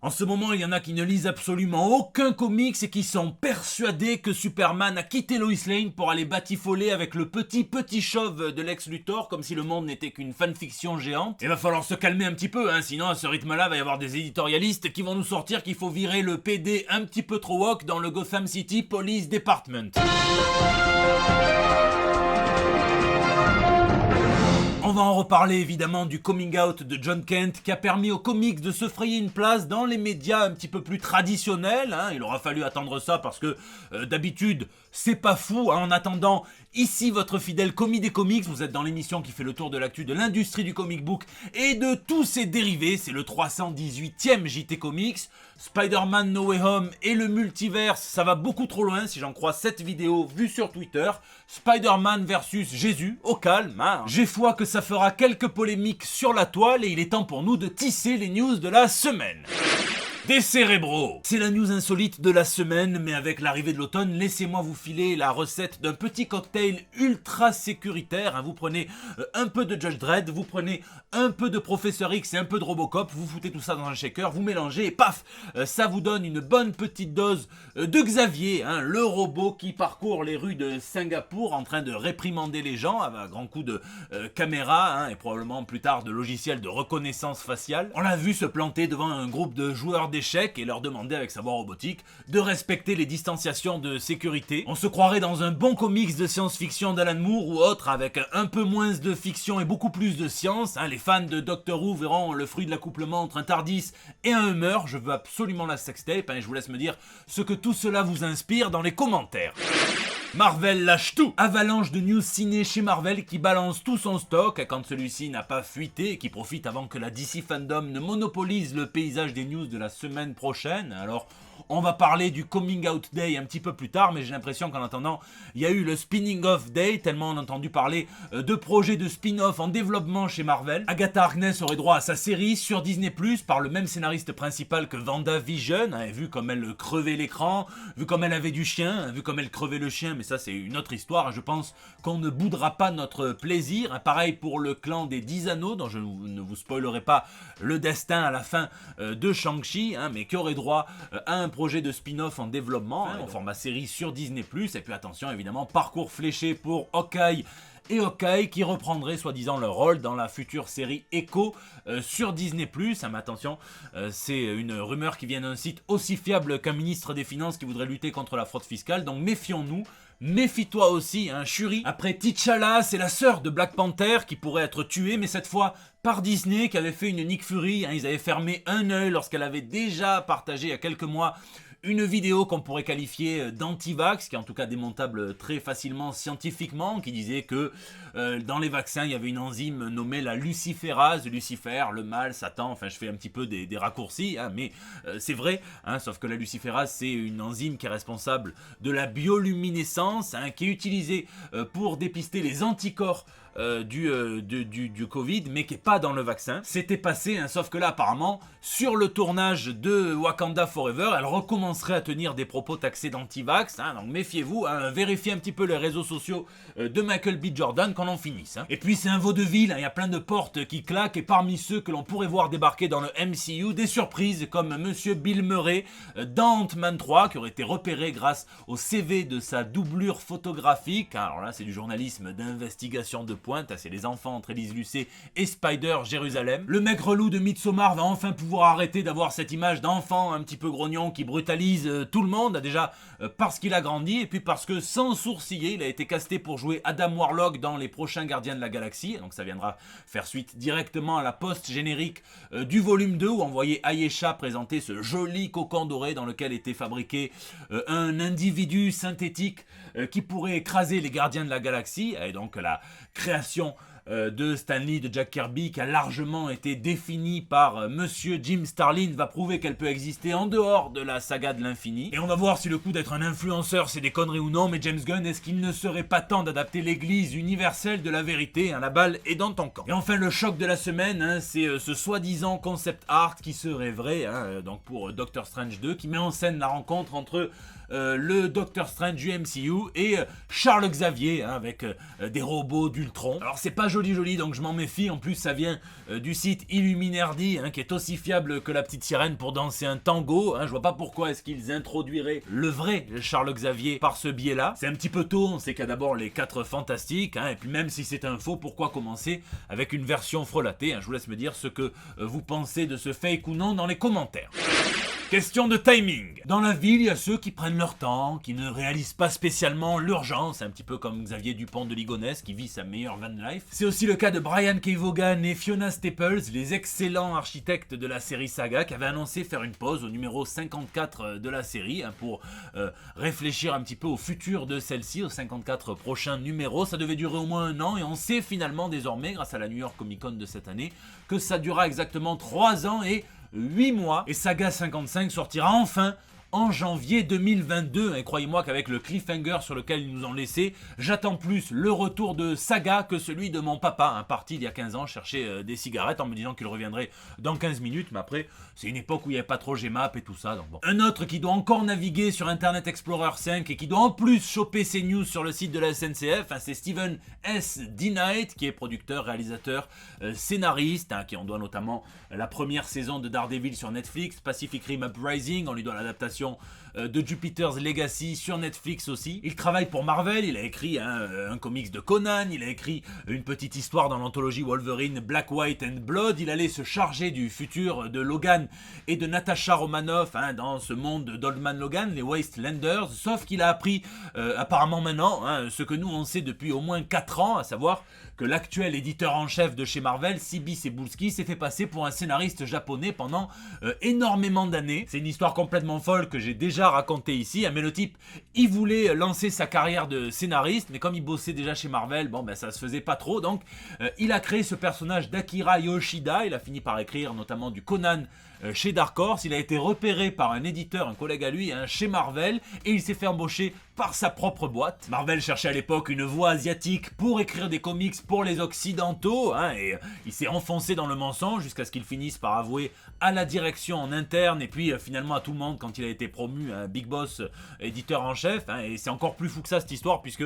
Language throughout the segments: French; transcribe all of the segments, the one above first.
En ce moment, il y en a qui ne lisent absolument aucun comics et qui sont persuadés que Superman a quitté Lois Lane pour aller batifoler avec le petit chauve de Lex Luthor, comme si le monde n'était qu'une fanfiction géante. Il va falloir se calmer un petit peu, sinon à ce rythme-là, va y avoir des éditorialistes qui vont nous sortir qu'il faut virer le PD un petit peu trop woke dans le Gotham City Police Department. On va en reparler évidemment du coming out de John Kent qui a permis aux comics de se frayer une place dans les médias un petit peu plus traditionnels. Il aura fallu attendre ça parce que d'habitude c'est pas fou. En attendant, ici votre fidèle commis des comics, vous êtes dans l'émission qui fait le tour de l'actu de l'industrie du comic book et de tous ses dérivés. C'est le 318e JT Comics. Spider-Man No Way Home et le multiverse, ça va beaucoup trop loin si j'en crois cette vidéo vue sur Twitter. Spider-Man versus Jésus, au calme. J'ai foi que ça fera quelques polémiques sur la toile et il est temps pour nous de tisser les news de la semaine. Des cérébraux. C'est la news insolite de la semaine, mais avec l'arrivée de l'automne, laissez-moi vous filer la recette d'un petit cocktail ultra sécuritaire. Vous prenez un peu de Judge Dredd, vous prenez un peu de Professeur X et un peu de Robocop, vous foutez tout ça dans un shaker, vous mélangez et paf, ça vous donne une bonne petite dose de Xavier, le robot qui parcourt les rues de Singapour en train de réprimander les gens à grands coups de caméra et probablement plus tard de logiciels de reconnaissance faciale. On l'a vu se planter devant un groupe de joueurs d'échecs et leur demander avec sa voix robotique de respecter les distanciations de sécurité. On se croirait dans un bon comics de science-fiction d'Alan Moore ou autre avec un peu moins de fiction et beaucoup plus de science. Les fans de Doctor Who verront le fruit de l'accouplement entre un TARDIS et un Hummer. Je veux absolument la sextape et je vous laisse me dire ce que tout cela vous inspire dans les commentaires. Marvel lâche tout. Avalanche de news ciné chez Marvel qui balance tout son stock quand celui-ci n'a pas fuité et qui profite avant que la DC Fandom ne monopolise le paysage des news de la semaine prochaine. Alors, on va parler du Coming Out Day un petit peu plus tard, mais j'ai l'impression qu'en attendant, il y a eu le Spinning Off Day, tellement on a entendu parler de projets de spin-off en développement chez Marvel. Agatha Harkness aurait droit à sa série sur Disney+, par le même scénariste principal que WandaVision, et vu comme elle crevait l'écran, vu comme elle avait du chien, vu comme elle crevait le chien, mais ça c'est une autre histoire, je pense qu'on ne boudera pas notre plaisir. Pareil pour le clan des 10 anneaux, dont je ne vous spoilerai pas le destin à la fin de Shang-Chi, mais qui aurait droit à un projet de spin-off en développement, en format série sur Disney+, et puis attention évidemment, parcours fléché pour Hawkeye et Hawkeye qui reprendraient soi-disant leur rôle dans la future série Echo sur Disney+. Mais attention, c'est une rumeur qui vient d'un site aussi fiable qu'un ministre des Finances qui voudrait lutter contre la fraude fiscale, donc méfions-nous. Méfie-toi aussi, Shuri. Après T'Challa, c'est la sœur de Black Panther qui pourrait être tuée, mais cette fois par Disney qui avait fait une Nick Fury. Ils avaient fermé un œil lorsqu'elle avait déjà partagé il y a quelques mois une vidéo qu'on pourrait qualifier d'anti-vax, qui est en tout cas démontable très facilement scientifiquement, qui disait que dans les vaccins, il y avait une enzyme nommée la luciférase, Lucifer, le mal, Satan, enfin je fais un petit peu des raccourcis, mais c'est vrai, sauf que la luciférase, c'est une enzyme qui est responsable de la bioluminescence, qui est utilisée pour dépister les anticorps du Covid, mais qui n'est pas dans le vaccin. C'était passé, sauf que là apparemment, sur le tournage de Wakanda Forever, elle recommencerait à tenir des propos taxés d'anti-vax, donc méfiez-vous, vérifiez un petit peu les réseaux sociaux de Michael B. Jordan qu'on en finisse. Et puis c'est un vaudeville, il y a plein de portes qui claquent, et parmi ceux que l'on pourrait voir débarquer dans le MCU, des surprises comme Monsieur Bill Murray dans Ant-Man 3, qui aurait été repéré grâce au CV de sa doublure photographique. Alors là c'est du journalisme d'investigation de pointe, c'est les enfants entre Élise Lucet et Spider Jérusalem. Le mec relou de Midsommar va enfin pouvoir arrêter d'avoir cette image d'enfant un petit peu grognon qui brutalise tout le monde, déjà parce qu'il a grandi et puis parce que sans sourciller, il a été casté pour jouer Adam Warlock dans les prochains Gardiens de la Galaxie, donc ça viendra faire suite directement à la post-générique du volume 2 où on voyait Ayesha présenter ce joli cocon doré dans lequel était fabriqué un individu synthétique qui pourrait écraser les Gardiens de la Galaxie, et donc la création de Stan Lee, de Jack Kirby, qui a largement été définie par Monsieur Jim Starlin, va prouver qu'elle peut exister en dehors de la saga de l'infini. Et on va voir si le coup d'être un influenceur c'est des conneries ou non, mais James Gunn, est-ce qu'il ne serait pas temps d'adapter l'église universelle de la vérité, la balle est dans ton camp. Et enfin le choc de la semaine, c'est ce soi-disant concept art qui serait vrai, donc pour Doctor Strange 2, qui met en scène la rencontre entre le Doctor Strange du MCU et Charles Xavier, avec des robots d'Ultron. Alors c'est pas joli, donc je m'en méfie. En plus, ça vient du site Illuminardi, qui est aussi fiable que la petite sirène pour danser un tango. Je vois pas pourquoi est-ce qu'ils introduiraient le vrai Charles Xavier par ce biais-là. C'est un petit peu tôt, on sait qu'il y a d'abord les 4 fantastiques, et puis même si c'est un faux, pourquoi commencer avec une version frelatée. Je vous laisse me dire ce que vous pensez de ce fake ou non dans les commentaires. Question de timing. Dans la ville, il y a ceux qui prennent leur temps, qui ne réalisent pas spécialement l'urgence, un petit peu comme Xavier Dupont de Ligonnès qui vit sa meilleure van life. C'est aussi le cas de Brian K. Vaughan et Fiona Staples, les excellents architectes de la série Saga, qui avaient annoncé faire une pause au numéro 54 de la série, pour réfléchir un petit peu au futur de celle-ci, aux 54 prochains numéros. Ça devait durer au moins 1 an, et on sait finalement désormais, grâce à la New York Comic Con de cette année, que ça durera exactement 3 ans et 8 mois, et Saga 55 sortira enfin en janvier 2022, et croyez-moi qu'avec le cliffhanger sur lequel ils nous ont laissé, j'attends plus le retour de Saga que celui de mon papa, parti il y a 15 ans chercher des cigarettes en me disant qu'il reviendrait dans 15 minutes, mais après c'est une époque où il n'y avait pas trop Gmap et tout ça, donc bon. Un autre qui doit encore naviguer sur Internet Explorer 5 et qui doit en plus choper ses news sur le site de la SNCF, c'est Steven S. DeKnight, qui est producteur, réalisateur, scénariste, qui on doit notamment la première saison de Daredevil sur Netflix, Pacific Rim Uprising, on lui doit l'adaptation de Jupiter's Legacy sur Netflix aussi. Il travaille pour Marvel, il a écrit un comics de Conan, il a écrit une petite histoire dans l'anthologie Wolverine Black, White and Blood, il allait se charger du futur de Logan et de Natasha Romanoff dans ce monde d'Old Man Logan, les Wastelanders, sauf qu'il a appris apparemment maintenant ce que nous on sait depuis au moins 4 ans, à savoir que l'actuel éditeur en chef de chez Marvel, C.B. Cebulski, s'est fait passer pour un scénariste japonais pendant énormément d'années. C'est une histoire complètement folle que j'ai déjà racontée ici, mais le type, il voulait lancer sa carrière de scénariste, mais comme il bossait déjà chez Marvel, ça se faisait pas trop, donc il a créé ce personnage d'Akira Yoshida, il a fini par écrire notamment du Conan chez Dark Horse, il a été repéré par un éditeur, un collègue à lui, chez Marvel, et il s'est fait embaucher par sa propre boîte. Marvel cherchait à l'époque une voix asiatique pour écrire des comics pour les occidentaux, et il s'est enfoncé dans le mensonge jusqu'à ce qu'il finisse par avouer à la direction en interne, et puis finalement à tout le monde quand il a été promu Big Boss éditeur en chef, et c'est encore plus fou que ça cette histoire, puisque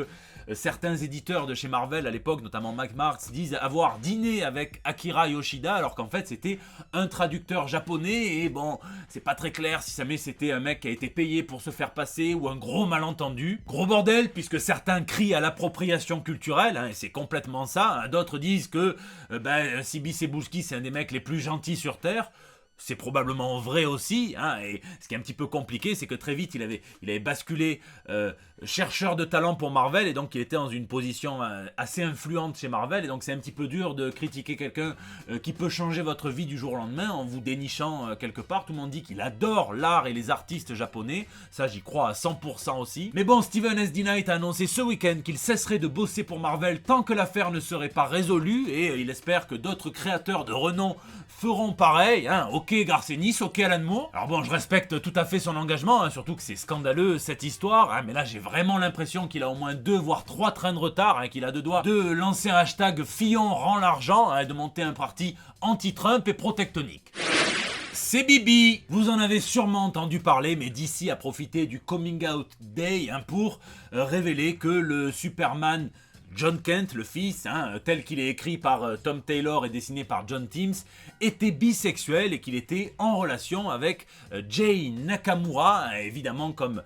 certains éditeurs de chez Marvel à l'époque, notamment Mike Marks, disent avoir dîné avec Akira Yoshida, alors qu'en fait c'était un traducteur japonais, et c'est pas très clair si jamais c'était un mec qui a été payé pour se faire passer ou un gros malentendu. Gros bordel, puisque certains crient à l'appropriation culturelle, et c'est complètement ça. D'autres disent que C.B. Cebulski c'est un des mecs les plus gentils sur Terre. C'est probablement vrai aussi, et ce qui est un petit peu compliqué, c'est que très vite il avait basculé chercheur de talent pour Marvel, et donc il était dans une position assez influente chez Marvel, et donc c'est un petit peu dur de critiquer quelqu'un qui peut changer votre vie du jour au lendemain en vous dénichant quelque part. Tout le monde dit qu'il adore l'art et les artistes japonais, ça j'y crois à 100% aussi. Mais bon, Steven S. DeKnight a annoncé ce week-end qu'il cesserait de bosser pour Marvel tant que l'affaire ne serait pas résolue, et il espère que d'autres créateurs de renom feront pareil, ok Garcenis, ok Alan Moore. Alors bon, je respecte tout à fait son engagement, surtout que c'est scandaleux cette histoire, mais là j'ai vraiment l'impression qu'il a au moins 2 voire 3 trains de retard, qu'il a 2 doigts de lancer un hashtag Fillon rend l'argent, et de monter un parti anti-Trump et protectonique. C'est Bibi. Vous en avez sûrement entendu parler, mais DC a profité du Coming Out Day pour révéler que le Superman John Kent, le fils, tel qu'il est écrit par Tom Taylor et dessiné par John Timms, était bisexuel et qu'il était en relation avec Jay Nakamura, évidemment comme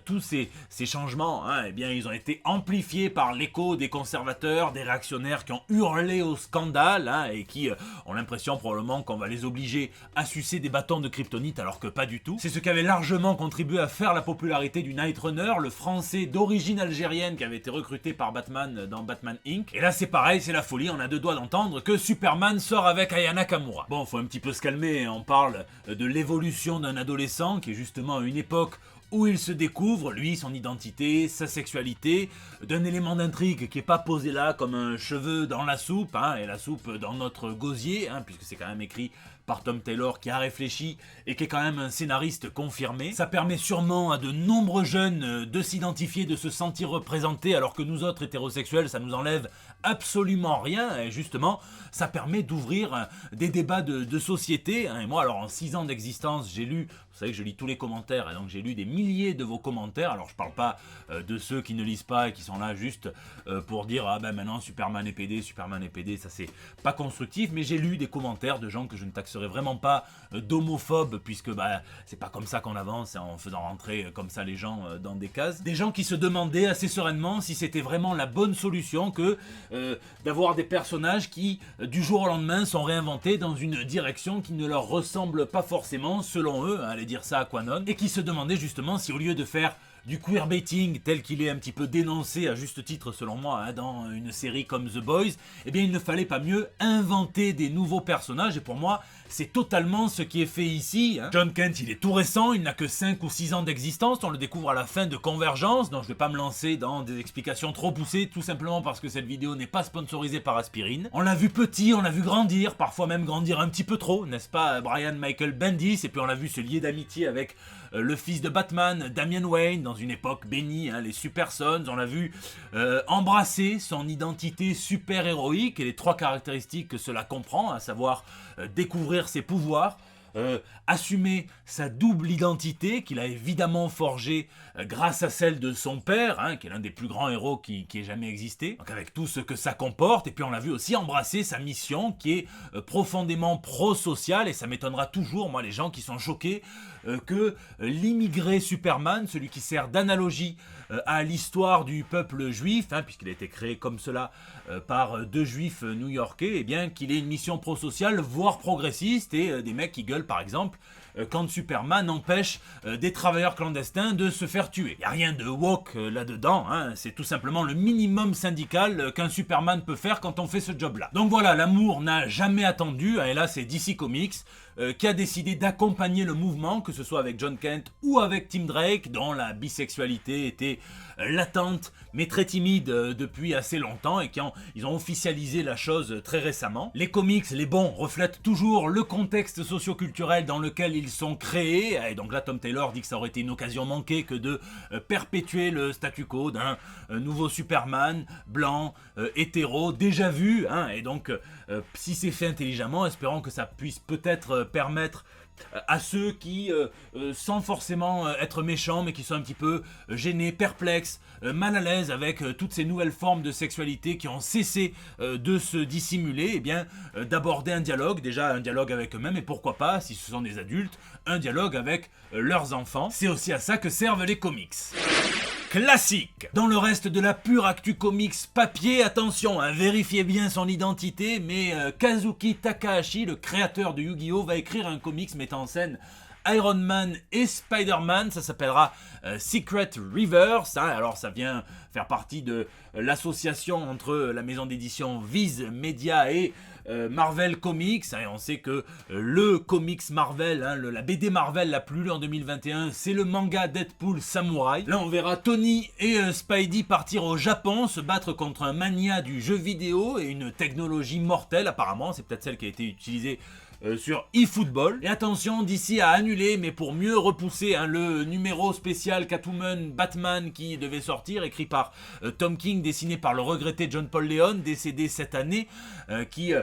tous ces changements, ils ont été amplifiés par l'écho des conservateurs, des réactionnaires qui ont hurlé au scandale, et qui ont l'impression probablement qu'on va les obliger à sucer des bâtons de kryptonite, alors que pas du tout. C'est ce qui avait largement contribué à faire la popularité du Night Runner, le français d'origine algérienne qui avait été recruté par Batman dans Batman Inc. Et là c'est pareil, c'est la folie, on a 2 doigts d'entendre que Superman sort avec Aya Nakamura. Bon, faut un petit peu se calmer, on parle de l'évolution d'un adolescent qui est justement à une époque où il se découvre, lui, son identité, sa sexualité, d'un élément d'intrigue qui n'est pas posé là comme un cheveu dans la soupe, et la soupe dans notre gosier, puisque c'est quand même écrit par Tom Taylor qui a réfléchi et qui est quand même un scénariste confirmé. Ça permet sûrement à de nombreux jeunes de s'identifier, de se sentir représentés, alors que nous autres hétérosexuels, ça nous enlève absolument rien. Et justement, ça permet d'ouvrir des débats de société. Et moi, alors en 6 ans d'existence, j'ai lu, vous savez que je lis tous les commentaires, et donc j'ai lu des milliers de vos commentaires. Alors je parle pas de ceux qui ne lisent pas et qui sont là juste pour dire ah ben maintenant Superman est PD, ça c'est pas constructif, mais j'ai lu des commentaires de gens que je ne taxerai vraiment pas d'homophobes, puisque c'est pas comme ça qu'on avance, en faisant rentrer comme ça les gens dans des cases. Des gens qui se demandaient assez sereinement si c'était vraiment la bonne solution que d'avoir des personnages qui du jour au lendemain sont réinventés dans une direction qui ne leur ressemble pas forcément selon eux, allez dire ça à Quanon, et qui se demandaient justement si au lieu de faire du queerbaiting tel qu'il est un petit peu dénoncé à juste titre selon moi dans une série comme The Boys, eh bien il ne fallait pas mieux inventer des nouveaux personnages, et pour moi c'est totalement ce qui est fait ici. Jon Kent, il est tout récent, il n'a que 5 ou 6 ans d'existence, on le découvre à la fin de Convergence, donc je vais pas me lancer dans des explications trop poussées, tout simplement parce que cette vidéo n'est pas sponsorisée par Aspirine. On l'a vu petit, on l'a vu grandir, parfois même grandir un petit peu trop, n'est-ce pas Brian Michael Bendis, et puis on l'a vu se lier d'amitié avec le fils de Batman, Damian Wayne, dans une époque bénie, les Super Sons. On l'a vu embrasser son identité super-héroïque et les 3 caractéristiques que cela comprend, à savoir découvrir ses pouvoirs, assumer sa double identité qu'il a évidemment forgée grâce à celle de son père, qui est l'un des plus grands héros qui ait jamais existé, donc avec tout ce que ça comporte. Et puis on l'a vu aussi embrasser sa mission qui est profondément pro-sociale, et ça m'étonnera toujours, moi, les gens qui sont choqués que l'immigré Superman, celui qui sert d'analogie à l'histoire du peuple juif, puisqu'il a été créé comme cela par 2 juifs new-yorkais, eh bien qu'il ait une mission pro-sociale, voire progressiste, et des mecs qui gueulent par exemple quand Superman empêche des travailleurs clandestins de se faire tuer. Il n'y a rien de woke là-dedans, c'est tout simplement le minimum syndical qu'un Superman peut faire quand on fait ce job-là. Donc voilà, l'amour n'a jamais attendu, et là c'est DC Comics qui a décidé d'accompagner le mouvement, que ce soit avec Jon Kent ou avec Tim Drake, dont la bisexualité était latente mais très timide depuis assez longtemps, et ils ont officialisé la chose très récemment. Les comics, les bons, reflètent toujours le contexte socio-culturel dans lequel ils sont créés, et donc là Tom Taylor dit que ça aurait été une occasion manquée que de perpétuer le statu quo d'un nouveau Superman blanc, hétéro, déjà vu, et donc si c'est fait intelligemment, espérons que ça puisse peut-être permettre à ceux qui, sans forcément être méchants, mais qui sont un petit peu gênés, perplexes, mal à l'aise avec toutes ces nouvelles formes de sexualité qui ont cessé de se dissimuler, eh bien d'aborder un dialogue, déjà un dialogue avec eux-mêmes, et pourquoi pas, si ce sont des adultes, un dialogue avec leurs enfants. C'est aussi à ça que servent les comics. Classique. Dans le reste de la pure actu comics papier, attention, vérifiez bien son identité, mais Kazuki Takahashi, le créateur de Yu-Gi-Oh, va écrire un comics mettant en scène Iron Man et Spider-Man. Ça s'appellera Secret Reverse, alors ça vient faire partie de l'association entre la maison d'édition Viz Media et Marvel Comics, et on sait que le comics Marvel, la BD Marvel la plus lue en 2021, c'est le manga Deadpool Samurai. Là on verra Tony et Spidey partir au Japon, se battre contre un mania du jeu vidéo et une technologie mortelle apparemment, c'est peut-être celle qui a été utilisée sur eFootball. Et attention, DC a annulé, mais pour mieux repousser le numéro spécial Catwoman Batman qui devait sortir, écrit par Tom King, dessiné par le regretté John Paul Leon, décédé cette année, qui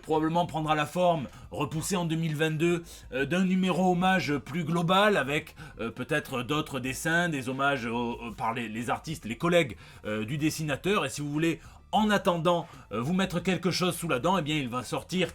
probablement prendra la forme, repoussée en 2022, d'un numéro hommage plus global, avec peut-être d'autres dessins, des hommages par les artistes, les collègues du dessinateur. Et si vous voulez en attendant vous mettre quelque chose sous la dent, eh bien il va sortir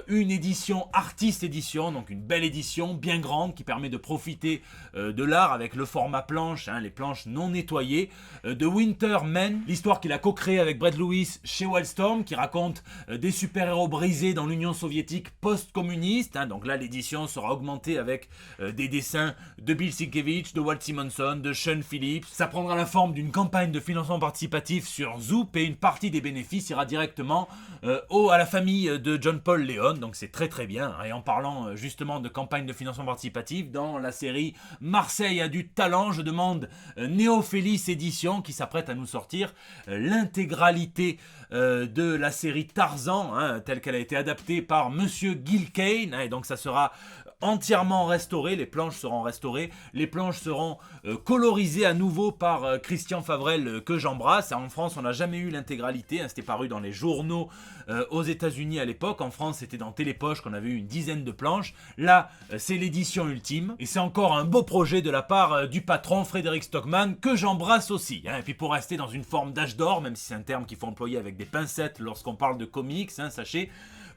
une édition Artist Edition, donc une belle édition bien grande qui permet de profiter de l'art avec le format planche, les planches non nettoyées, de Winter Men, l'histoire qu'il a co-créée avec Brett Lewis chez Wildstorm, qui raconte des super-héros brisés dans l'Union soviétique post-communiste, donc là l'édition sera augmentée avec des dessins de Bill Sienkiewicz, de Walt Simonson, de Sean Phillips. Ça prendra la forme d'une campagne de financement participatif sur Zoop, et une partie des bénéfices ira directement à la famille de John Paul Leon. Patreon, donc c'est très très bien. Et en parlant justement de campagne de financement participatif, dans la série Marseille a du talent, je demande Néophélis Édition qui s'apprête à nous sortir l'intégralité de la série Tarzan, telle qu'elle a été adaptée par Monsieur Gil Kane, et donc ça sera entièrement restauré, les planches seront restaurées, les planches seront colorisées à nouveau par Christian Favrel que j'embrasse. En France, on n'a jamais eu l'intégralité, c'était paru dans les journaux aux États-Unis à l'époque. En France, c'était dans Télépoche qu'on avait eu une dizaine de planches. Là, c'est l'édition ultime et c'est encore un beau projet de la part du patron Frédéric Stockman que j'embrasse aussi. Et puis pour rester dans une forme d'âge d'or, même si c'est un terme qu'il faut employer avec des pincettes lorsqu'on parle de comics, sachez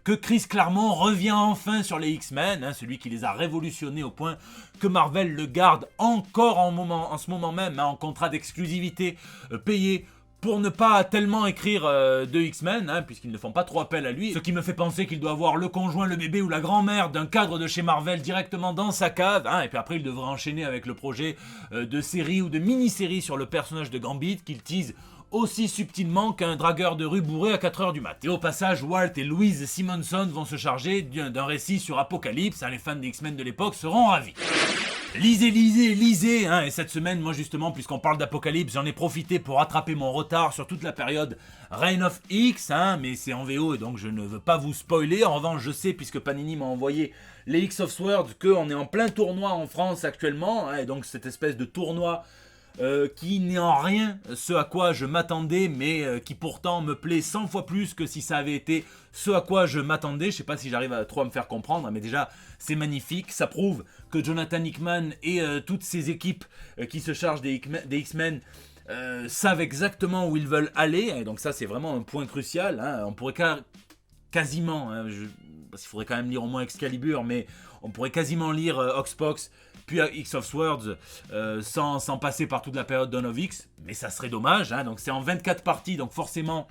que Chris Claremont revient enfin sur les X-Men, celui qui les a révolutionnés au point que Marvel le garde encore en ce moment même en contrat d'exclusivité payé pour ne pas tellement écrire de X-Men, puisqu'ils ne font pas trop appel à lui. Ce qui me fait penser qu'il doit avoir le conjoint, le bébé ou la grand-mère d'un cadre de chez Marvel directement dans sa cave. Et puis après, il devrait enchaîner avec le projet de série ou de mini-série sur le personnage de Gambit qu'il tease aussi subtilement qu'un dragueur de rue bourré à 4h du mat. Et au passage, Walt et Louise Simonson vont se charger d'un récit sur Apocalypse. Les fans des X-Men de l'époque seront ravis. Lisez, et cette semaine, moi justement, puisqu'on parle d'Apocalypse, j'en ai profité pour rattraper mon retard sur toute la période Reign of X, mais c'est en VO et donc je ne veux pas vous spoiler. En revanche, je sais, puisque Panini m'a envoyé les X of Swords, qu'on est en plein tournoi en France actuellement, et donc cette espèce de tournoi qui n'est en rien ce à quoi je m'attendais, mais qui pourtant me plaît 100 fois plus que si ça avait été ce à quoi je m'attendais. Je sais pas si j'arrive à trop me faire comprendre, mais déjà c'est magnifique. Ça prouve que Jonathan Hickman et toutes ses équipes qui se chargent des X-Men savent exactement où ils veulent aller, et donc ça c'est vraiment un point crucial. On pourrait quasiment, parce qu'il faudrait quand même lire au moins Excalibur, mais on pourrait quasiment lire Oxpox puis X of Swords sans passer par toute la période Dawn of X, mais ça serait dommage. Donc c'est en 24 parties, donc forcément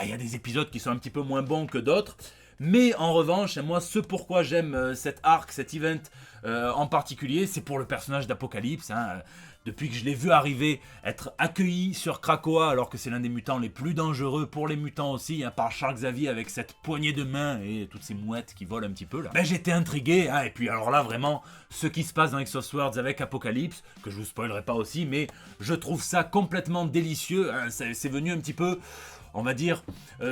il y a des épisodes qui sont un petit peu moins bons que d'autres, mais en revanche, moi ce pourquoi j'aime cet arc, cet event en particulier, c'est pour le personnage d'Apocalypse. Depuis que je l'ai vu arriver, être accueilli sur Krakoa, alors que c'est l'un des mutants les plus dangereux pour les mutants aussi, par Charles Xavier avec cette poignée de main et toutes ces mouettes qui volent un petit peu là. J'étais intrigué, et puis alors là vraiment, ce qui se passe dans X of Swords avec Apocalypse, que je vous spoilerai pas aussi, mais je trouve ça complètement délicieux. C'est venu un petit peu, on va dire,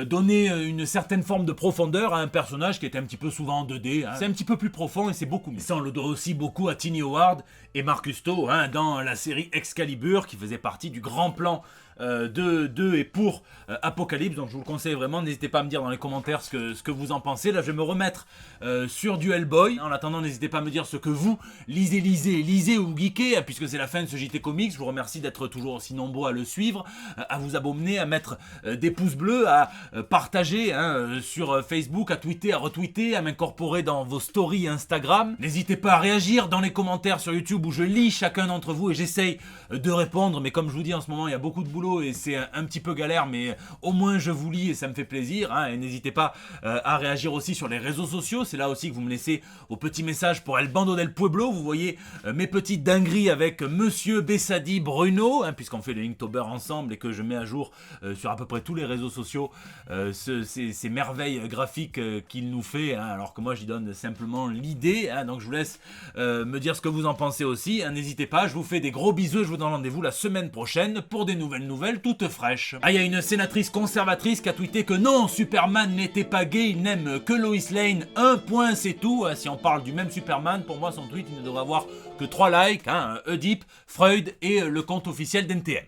donner une certaine forme de profondeur à un personnage qui était un petit peu souvent en 2D. C'est un petit peu plus profond et c'est beaucoup mieux. Ça, on le doit aussi beaucoup à Tini Howard et Mark Custo dans la série Excalibur, qui faisait partie du grand plan de et pour Apocalypse. Donc je vous le conseille vraiment, n'hésitez pas à me dire dans les commentaires ce que vous en pensez. Là je vais me remettre sur du Hellboy. En attendant, n'hésitez pas à me dire ce que vous lisez ou geekez, puisque c'est la fin de ce JT Comics. Je vous remercie d'être toujours aussi nombreux à le suivre, à vous abonner, à mettre des pouces bleus, à partager sur Facebook, à tweeter, à retweeter, à m'incorporer dans vos stories Instagram. N'hésitez pas à réagir dans les commentaires sur YouTube où je lis chacun d'entre vous et j'essaye de répondre, mais comme je vous dis en ce moment il y a beaucoup de boulot et c'est un petit peu galère, mais au moins je vous lis et ça me fait plaisir. Et n'hésitez pas à réagir aussi sur les réseaux sociaux, c'est là aussi que vous me laissez vos petits messages pour El Bando del Pueblo. Vous voyez mes petites dingueries avec Monsieur Bessadi Bruno, puisqu'on fait le Inktober ensemble et que je mets à jour sur à peu près tous les réseaux sociaux ces merveilles graphiques qu'il nous fait, alors que moi j'y donne simplement l'idée. Donc je vous laisse me dire ce que vous en pensez aussi. N'hésitez pas, je vous fais des gros bisous, je vous donne rendez-vous la semaine prochaine pour des nouvelles toutes fraîches. Il y a une sénatrice conservatrice qui a tweeté que non, Superman n'était pas gay, il n'aime que Lois Lane, un point c'est tout. Si on parle du même Superman, pour moi son tweet il ne devrait avoir que 3 likes, Oedipe, Freud et le compte officiel d'NTM.